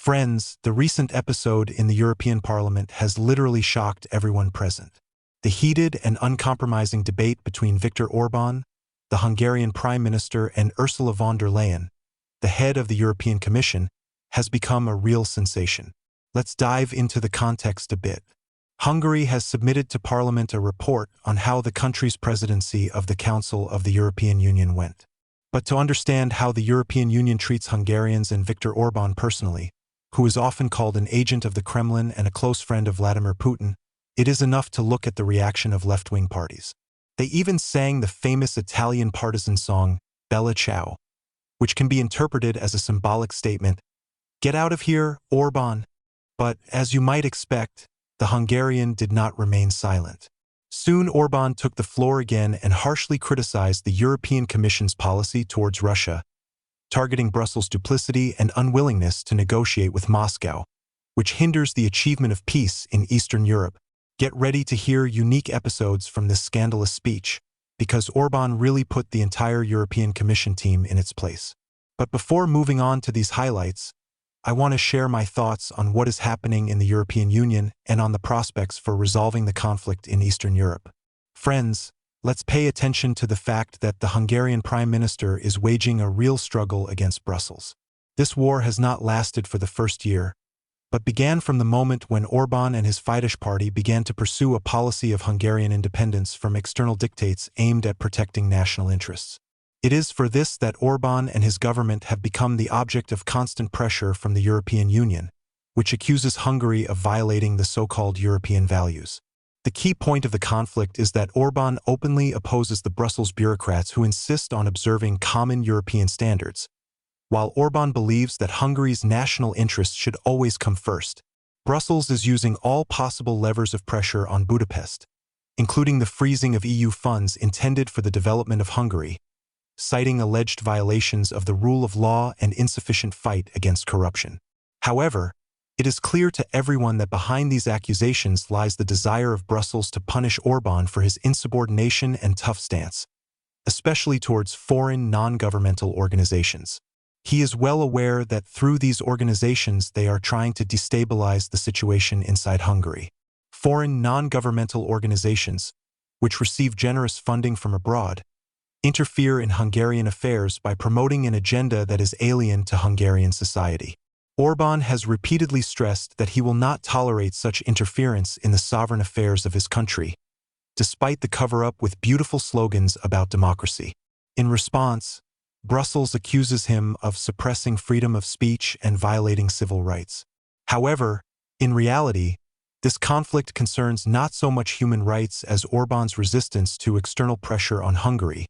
Friends, the recent episode in the European Parliament has literally shocked everyone present. The heated and uncompromising debate between Viktor Orbán, the Hungarian Prime Minister, and Ursula von der Leyen, the head of the European Commission, has become a real sensation. Let's dive into the context a bit. Hungary has submitted to Parliament a report on how the country's presidency of the Council of the European Union went. But to understand how the European Union treats Hungarians and Viktor Orbán personally, who is often called an agent of the Kremlin and a close friend of Vladimir Putin, it is enough to look at the reaction of left-wing parties. They even sang the famous Italian partisan song, Bella Ciao, which can be interpreted as a symbolic statement, "Get out of here, Orbán." But, as you might expect, the Hungarian did not remain silent. Soon Orbán took the floor again and harshly criticized the European Commission's policy towards Russia, targeting Brussels' duplicity and unwillingness to negotiate with Moscow, which hinders the achievement of peace in Eastern Europe. Get ready to hear unique episodes from this scandalous speech, because Orbán really put the entire European Commission team in its place. But before moving on to these highlights, I want to share my thoughts on what is happening in the European Union and on the prospects for resolving the conflict in Eastern Europe. Friends, let's pay attention to the fact that the Hungarian Prime Minister is waging a real struggle against Brussels. This war has not lasted for the first year, but began from the moment when Orbán and his Fidesz party began to pursue a policy of Hungarian independence from external dictates aimed at protecting national interests. It is for this that Orbán and his government have become the object of constant pressure from the European Union, which accuses Hungary of violating the so-called European values. The key point of the conflict is that Orbán openly opposes the Brussels bureaucrats who insist on observing common European standards, while Orbán believes that Hungary's national interests should always come first. Brussels is using all possible levers of pressure on Budapest, including the freezing of EU funds intended for the development of Hungary, citing alleged violations of the rule of law and insufficient fight against corruption. However, it is clear to everyone that behind these accusations lies the desire of Brussels to punish Orbán for his insubordination and tough stance, especially towards foreign non-governmental organizations. He is well aware that through these organizations they are trying to destabilize the situation inside Hungary. Foreign non-governmental organizations, which receive generous funding from abroad, interfere in Hungarian affairs by promoting an agenda that is alien to Hungarian society. Orbán has repeatedly stressed that he will not tolerate such interference in the sovereign affairs of his country, despite the cover-up with beautiful slogans about democracy. In response, Brussels accuses him of suppressing freedom of speech and violating civil rights. However, in reality, this conflict concerns not so much human rights as Orbán's resistance to external pressure on Hungary,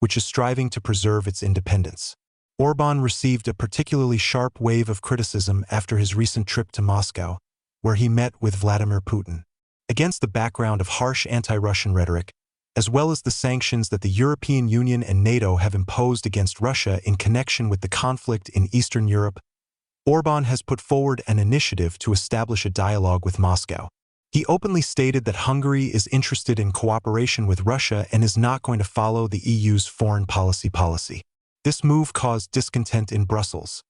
which is striving to preserve its independence. Orbán received a particularly sharp wave of criticism after his recent trip to Moscow, where he met with Vladimir Putin. Against the background of harsh anti-Russian rhetoric, as well as the sanctions that the European Union and NATO have imposed against Russia in connection with the conflict in Eastern Europe, Orbán has put forward an initiative to establish a dialogue with Moscow. He openly stated that Hungary is interested in cooperation with Russia and is not going to follow the EU's foreign policy. This move caused discontent in Brussels,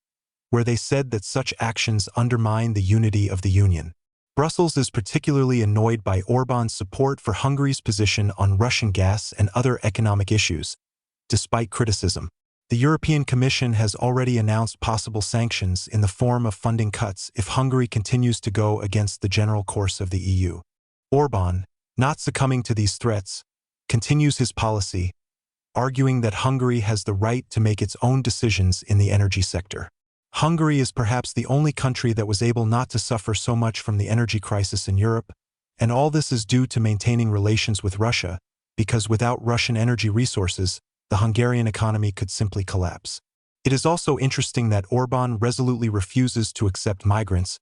where they said that such actions undermine the unity of the Union. Brussels is particularly annoyed by Orbán's support for Hungary's position on Russian gas and other economic issues. Despite criticism, the European Commission has already announced possible sanctions in the form of funding cuts if Hungary continues to go against the general course of the EU. Orbán, not succumbing to these threats, continues his policy, arguing that Hungary has the right to make its own decisions in the energy sector. Hungary is perhaps the only country that was able not to suffer so much from the energy crisis in Europe, and all this is due to maintaining relations with Russia, because without Russian energy resources, the Hungarian economy could simply collapse. It is also interesting that Orbán resolutely refuses to accept migrants,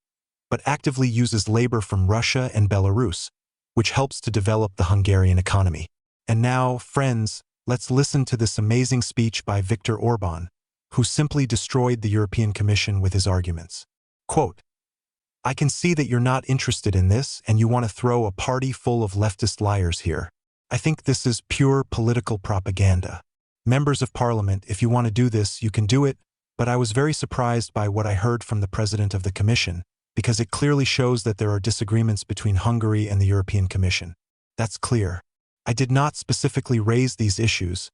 but actively uses labor from Russia and Belarus, which helps to develop the Hungarian economy. And now, friends, let's listen to this amazing speech by Viktor Orbán, who simply destroyed the European Commission with his arguments. Quote, "I can see that you're not interested in this and you want to throw a party full of leftist liars here. I think this is pure political propaganda. Members of Parliament, if you want to do this, you can do it, But I was very surprised by what I heard from the President of the Commission, because it clearly shows that there are disagreements between Hungary and the European Commission. That's clear. I did not specifically raise these issues,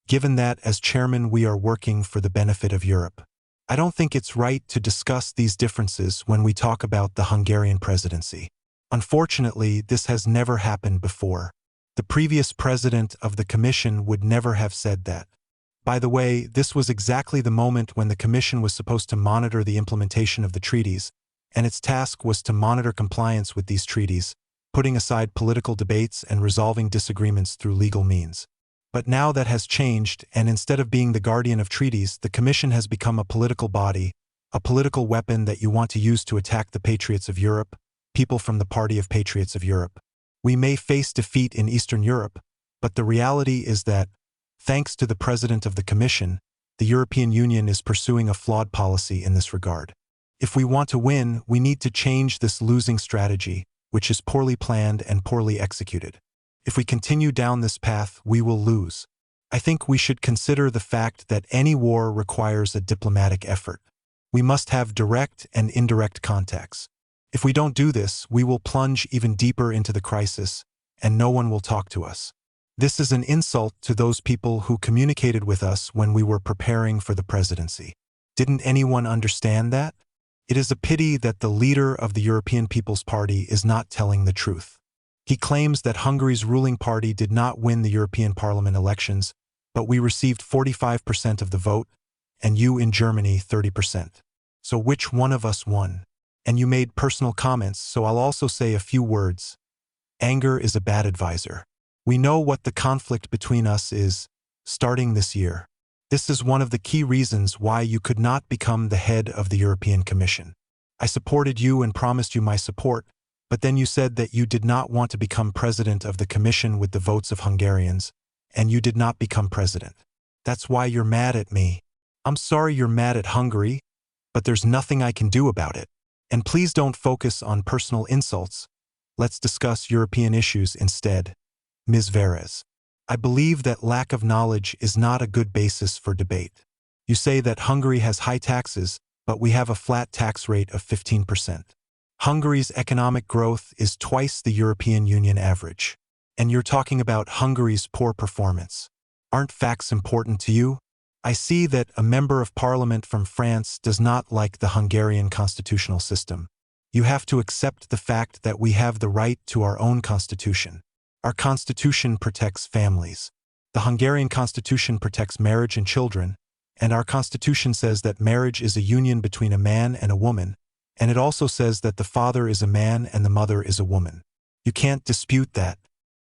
given that, as chairman, we are working for the benefit of Europe. I don't think it's right to discuss these differences when we talk about the Hungarian presidency. Unfortunately, this has never happened before. The previous president of the Commission would never have said that. By the way, this was exactly the moment when the Commission was supposed to monitor the implementation of the treaties, and its task was to monitor compliance with these treaties, putting aside political debates and resolving disagreements through legal means. But now that has changed, and instead of being the guardian of treaties, the Commission has become a political body, a political weapon that you want to use to attack the patriots of Europe, people from the Party of Patriots of Europe. We may face defeat in Eastern Europe, but the reality is that, thanks to the President of the Commission, the European Union is pursuing a flawed policy in this regard. If we want to win, we need to change this losing strategy, which is poorly planned and poorly executed. If we continue down this path, we will lose. I think we should consider the fact that any war requires a diplomatic effort. We must have direct and indirect contacts. If we don't do this, we will plunge even deeper into the crisis, and no one will talk to us. This is an insult to those people who communicated with us when we were preparing for the presidency. Didn't anyone understand that? It is a pity that the leader of the European People's Party is not telling the truth. He claims that Hungary's ruling party did not win the European Parliament elections, but we received 45% of the vote, and you in Germany 30%. So which one of us won? And you made personal comments, so I'll also say a few words. Anger is a bad advisor. We know what the conflict between us is, starting this year. This is one of the key reasons why you could not become the head of the European Commission. I supported you and promised you my support, but then you said that you did not want to become president of the Commission with the votes of Hungarians, and you did not become president. That's why you're mad at me. I'm sorry you're mad at Hungary, but there's nothing I can do about it. And please don't focus on personal insults. Let's discuss European issues instead. Ms. Veres. I believe that lack of knowledge is not a good basis for debate. You say that Hungary has high taxes, but we have a flat tax rate of 15%. Hungary's economic growth is twice the European Union average. And you're talking about Hungary's poor performance. Aren't facts important to you? I see that a member of parliament from France does not like the Hungarian constitutional system. You have to accept the fact that we have the right to our own constitution. Our constitution protects families. The Hungarian constitution protects marriage and children, and our constitution says that marriage is a union between a man and a woman, and it also says that the father is a man and the mother is a woman. You can't dispute that.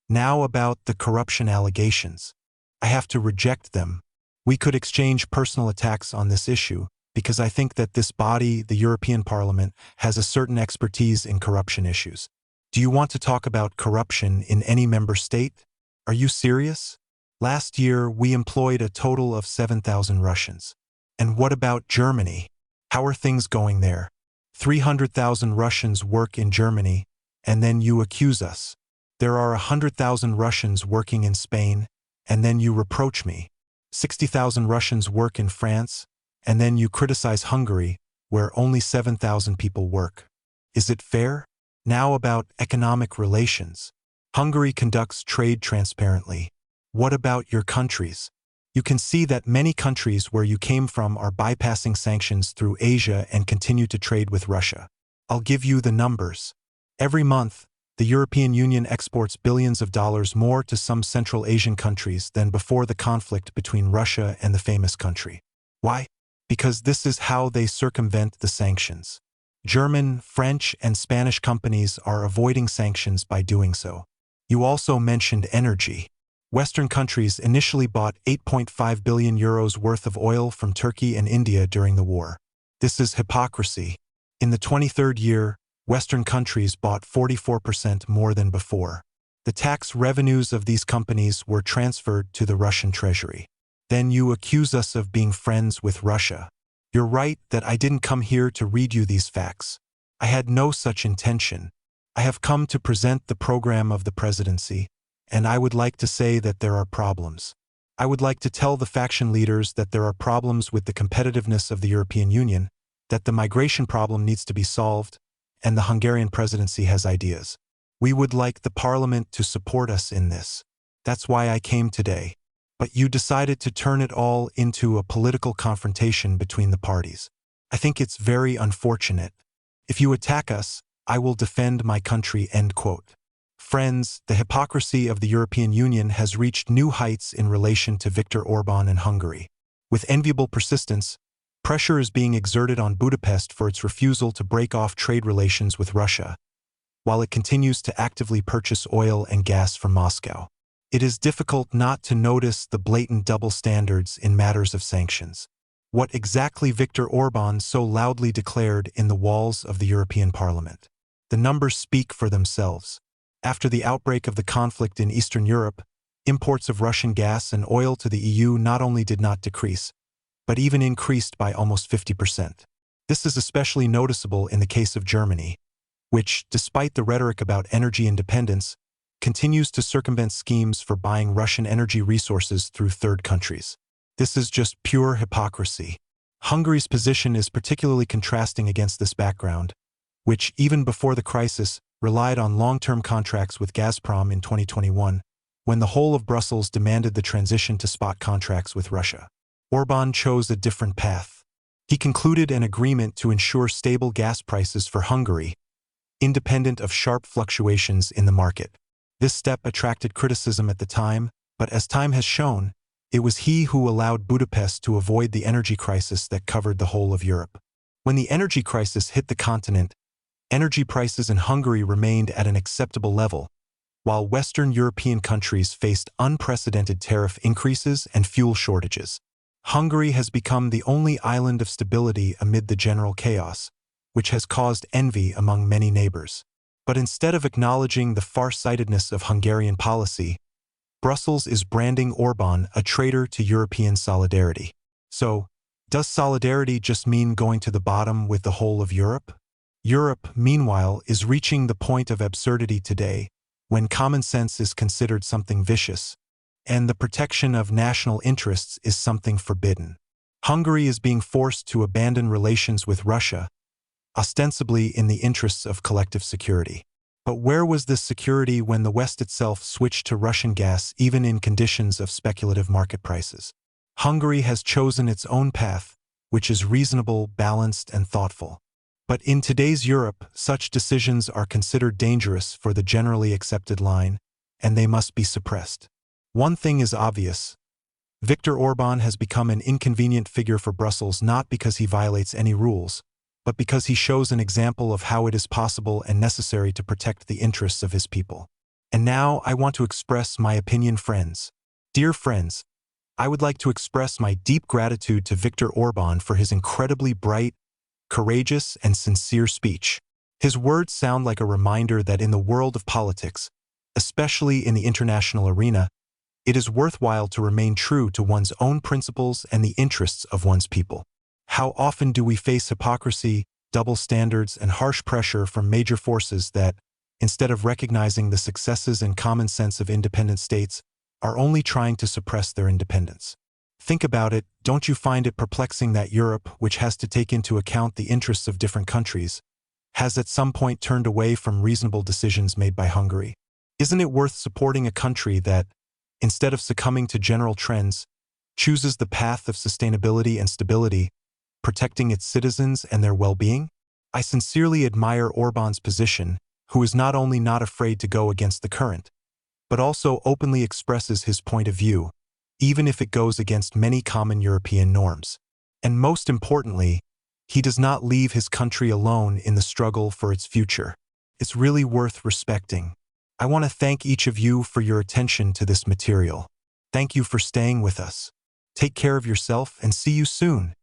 Now about the corruption allegations. I have to reject them. We could exchange personal attacks on this issue, because I think that this body, the European Parliament, has a certain expertise in corruption issues. Do you want to talk about corruption in any member state? Are you serious? Last year, we employed a total of 7,000 Russians. And what about Germany? How are things going there? 300,000 Russians work in Germany, and then you accuse us. There are 100,000 Russians working in Spain, and then you reproach me. 60,000 Russians work in France, and then you criticize Hungary, where only 7,000 people work. Is it fair? Now about economic relations. Hungary conducts trade transparently. What about your countries? You can see that many countries where you came from are bypassing sanctions through Asia and continue to trade with Russia. I'll give you the numbers. Every month, the European Union exports billions of dollars more to some Central Asian countries than before the conflict between Russia and the famous country. Why? Because this is how they circumvent the sanctions. German, French, and Spanish companies are avoiding sanctions by doing so. You also mentioned energy. Western countries initially bought 8.5 billion euros worth of oil from Turkey and India during the war. This is hypocrisy. In the 23rd year, Western countries bought 44% more than before. The tax revenues of these companies were transferred to the Russian treasury. Then you accuse us of being friends with Russia. You're right that I didn't come here to read you these facts. I had no such intention. I have come to present the program of the presidency, and I would like to say that there are problems. I would like to tell the faction leaders that there are problems with the competitiveness of the European Union, that the migration problem needs to be solved, and the Hungarian presidency has ideas. We would like the parliament to support us in this. That's why I came today. But you decided to turn it all into a political confrontation between the parties. I think it's very unfortunate. If you attack us, I will defend my country." End quote. Friends, the hypocrisy of the European Union has reached new heights in relation to Viktor Orbán and Hungary. With enviable persistence, pressure is being exerted on Budapest for its refusal to break off trade relations with Russia, while it continues to actively purchase oil and gas from Moscow. It is difficult not to notice the blatant double standards in matters of sanctions. What exactly Viktor Orbán so loudly declared in the walls of the European Parliament? The numbers speak for themselves. After the outbreak of the conflict in Eastern Europe, imports of Russian gas and oil to the EU not only did not decrease, but even increased by almost 50%. This is especially noticeable in the case of Germany, which, despite the rhetoric about energy independence, continues to circumvent schemes for buying Russian energy resources through third countries. This is just pure hypocrisy. Hungary's position is particularly contrasting against this background, which, even before the crisis, relied on long-term contracts with Gazprom in 2021, when the whole of Brussels demanded the transition to spot contracts with Russia. Orbán chose a different path. He concluded an agreement to ensure stable gas prices for Hungary, independent of sharp fluctuations in the market. This step attracted criticism at the time, but as time has shown, it was he who allowed Budapest to avoid the energy crisis that covered the whole of Europe. When the energy crisis hit the continent, energy prices in Hungary remained at an acceptable level, while Western European countries faced unprecedented tariff increases and fuel shortages. Hungary has become the only island of stability amid the general chaos, which has caused envy among many neighbors. But instead of acknowledging the far-sightedness of Hungarian policy, Brussels is branding Orbán a traitor to European solidarity. So, does solidarity just mean going to the bottom with the whole of Europe? Europe, meanwhile, is reaching the point of absurdity today, when common sense is considered something vicious, and the protection of national interests is something forbidden. Hungary is being forced to abandon relations with Russia, ostensibly in the interests of collective security. But where was this security when the West itself switched to Russian gas even in conditions of speculative market prices? Hungary has chosen its own path, which is reasonable, balanced, and thoughtful. But in today's Europe, such decisions are considered dangerous for the generally accepted line, and they must be suppressed. One thing is obvious. Viktor Orbán has become an inconvenient figure for Brussels not because he violates any rules, but because he shows an example of how it is possible and necessary to protect the interests of his people. And now I want to express my opinion, friends. Dear friends, I would like to express my deep gratitude to Viktor Orbán for his incredibly bright, courageous, and sincere speech. His words sound like a reminder that in the world of politics, especially in the international arena, it is worthwhile to remain true to one's own principles and the interests of one's people. How often do we face hypocrisy, double standards, and harsh pressure from major forces that, instead of recognizing the successes and common sense of independent states, are only trying to suppress their independence? Think about it. Don't you find it perplexing that Europe, which has to take into account the interests of different countries, has at some point turned away from reasonable decisions made by Hungary? Isn't it worth supporting a country that, instead of succumbing to general trends, chooses the path of sustainability and stability, protecting its citizens and their well-being? I sincerely admire Orbán's position, who is not only not afraid to go against the current, but also openly expresses his point of view, even if it goes against many common European norms. And most importantly, he does not leave his country alone in the struggle for its future. It's really worth respecting. I want to thank each of you for your attention to this material. Thank you for staying with us. Take care of yourself and see you soon.